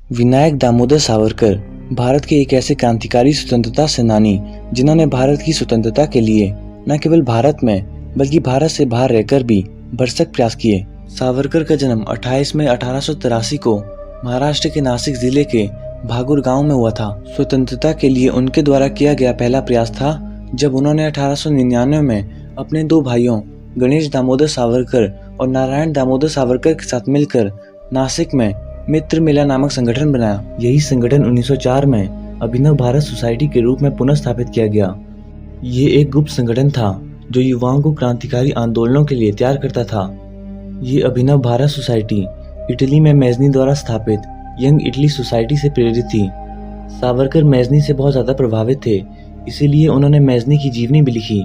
विनायक दामोदर सावरकर भारत के एक ऐसे क्रांतिकारी स्वतंत्रता सेनानी जिन्होंने भारत की स्वतंत्रता के लिए न केवल भारत में बल्कि भारत से बाहर रहकर भी भरसक प्रयास किए। सावरकर का जन्म 28 मई 1883 को महाराष्ट्र के नासिक जिले के भागुर गांव में हुआ था। स्वतंत्रता के लिए उनके द्वारा किया गया पहला प्रयास था जब उन्होंने 1899 में अपने दो भाइयों गणेश दामोदर सावरकर और नारायण दामोदर सावरकर के साथ मिलकर नासिक में मित्र मेला नामक संगठन बनाया। यही संगठन 1904 में अभिनव भारत सोसाइटी के रूप में पुनः स्थापित किया गया। ये एक गुप्त संगठन था जो युवाओं को क्रांतिकारी आंदोलनों के लिए तैयार करता था। ये अभिनव भारत सोसाइटी इटली में मैजनी द्वारा स्थापित यंग इटली सोसाइटी से प्रेरित थी। सावरकर मैजनी से बहुत ज्यादा प्रभावित थे, इसीलिए उन्होंने मैजनी की जीवनी भी लिखी।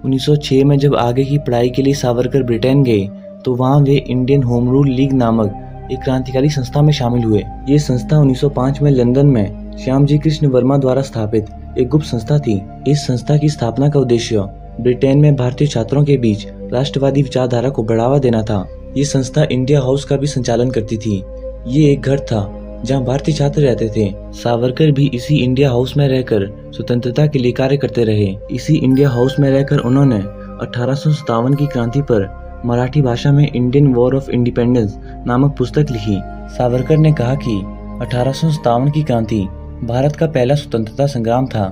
1906 में जब आगे की पढ़ाई के लिए सावरकर ब्रिटेन गए तो वहाँ वे इंडियन होम रूल लीग नामक एक क्रांतिकारी संस्था में शामिल हुए। ये संस्था 1905 में लंदन में श्यामजी कृष्ण वर्मा द्वारा स्थापित एक गुप्त संस्था थी। इस संस्था की स्थापना का उद्देश्य ब्रिटेन में भारतीय छात्रों के बीच राष्ट्रवादी विचारधारा को बढ़ावा देना था। ये संस्था इंडिया हाउस का भी संचालन करती थी। ये एक घर था जहाँ भारतीय छात्र रहते थे। सावरकर भी इसी इंडिया हाउस में रहकर स्वतंत्रता के लिए कार्य करते रहे। इसी इंडिया हाउस में रहकर उन्होंने 1857 की क्रांति पर मराठी भाषा में इंडियन वॉर ऑफ इंडिपेंडेंस नामक पुस्तक लिखी। सावरकर ने कहा कि 1857 की क्रांति भारत का पहला स्वतंत्रता संग्राम था,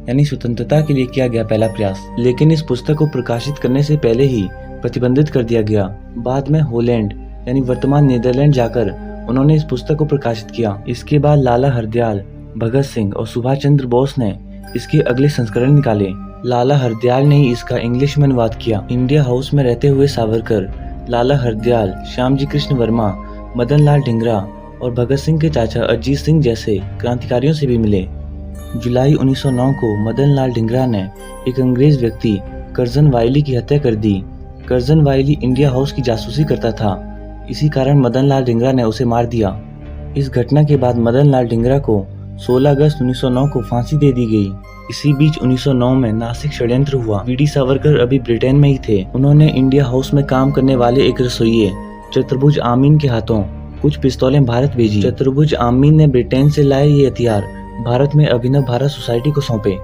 यानी स्वतंत्रता के लिए किया गया पहला प्रयास। लेकिन इस पुस्तक को प्रकाशित करने से पहले ही प्रतिबंधित कर दिया गया। बाद में हॉलैंड यानी वर्तमान नीदरलैंड जाकर उन्होंने इस पुस्तक को प्रकाशित किया। इसके बाद लाला हरदयाल, भगत सिंह और सुभाष चंद्र बोस ने इसके अगले संस्करण निकाले। लाला हरदयाल ने ही इसका इंग्लिश में अनुवाद किया। इंडिया हाउस में रहते हुए सावरकर लाला हरदयाल, श्यामजी कृष्ण वर्मा, मदन लाल ढींगरा और भगत सिंह के चाचा अजीत सिंह जैसे क्रांतिकारियों से भी मिले। जुलाई 1909 को मदन लाल ढींगरा ने एक अंग्रेज व्यक्ति कर्जन वाइली की हत्या कर दी। कर्जन वाइली इंडिया हाउस की जासूसी करता था, इसी कारण मदन लाल ढींगरा ने उसे मार दिया। इस घटना के बाद मदन लाल ढींगरा को 16 अगस्त 1909 को फांसी दे दी गई। इसी बीच 1909 में नासिक षड्यंत्र हुआ। वीडी सावरकर अभी ब्रिटेन में ही थे। उन्होंने इंडिया हाउस में काम करने वाले एक रसोइये चतुर्भुज आमीन के हाथों कुछ पिस्तौलें भारत भेजी। चतुर्भुज आमीन ने ब्रिटेन से लाए ये हथियार भारत में अभिनव भारत सोसाइटी को सौंपे।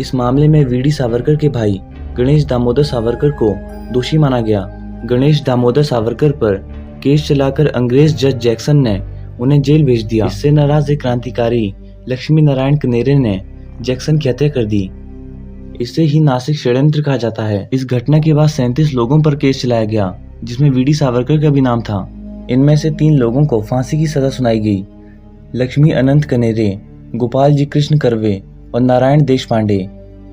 इस मामले में वीडी सावरकर के भाई गणेश दामोदर सावरकर को दोषी माना गया। गणेश दामोदर सावरकर पर केस चलाकर अंग्रेज जज जैक्सन ने उन्हें जेल भेज दिया। इससे नाराज एक क्रांतिकारी लक्ष्मी नारायण कनेरे ने जैक्सन की हत्या कर दी। इसे ही नासिक षड्यंत्र कहा जाता है। इस घटना के बाद 37 लोगों पर केस चलाया गया, जिसमें वीडी सावरकर का भी नाम था। इनमें से 3 लोगों को फांसी की सजा सुनाई गई। लक्ष्मी अनंत कनेरे, गोपाल जी कृष्ण करवे और नारायण देश पांडे,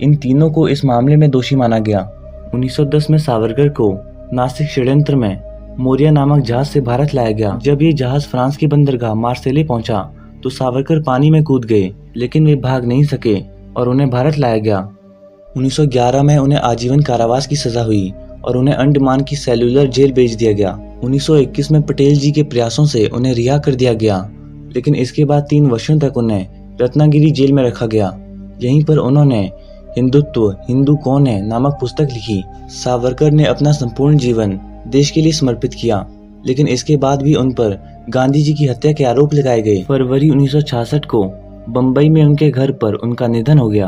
इन तीनों को इस मामले में दोषी माना गया। 1910 में सावरकर को नासिक षड्यंत्र में मोरिया नामक जहाज से भारत लाया गया। जब ये जहाज फ्रांस के बंदरगाह मार्सेले पहुंचा तो सावरकर पानी में कूद गए, लेकिन वे भाग नहीं सके और उन्हें भारत लाया गया। 1911 में उन्हें आजीवन कारावास की सजा हुई और उन्हें अंडमान की सेल्युलर जेल भेज दिया गया। 1921 में पटेल जी के प्रयासों से उन्हें रिहा कर दिया गया, लेकिन इसके बाद 3 वर्षों तक उन्हें रत्नागिरी जेल में रखा गया। यहीं पर उन्होंने हिंदुत्व हिंदू कौन है नामक पुस्तक लिखी। सावरकर ने अपना संपूर्ण जीवन देश के लिए समर्पित किया, लेकिन इसके बाद भी उन पर गांधी जी की हत्या के आरोप लगाए गए। फरवरी 1966 को बम्बई में उनके घर पर उनका निधन हो गया।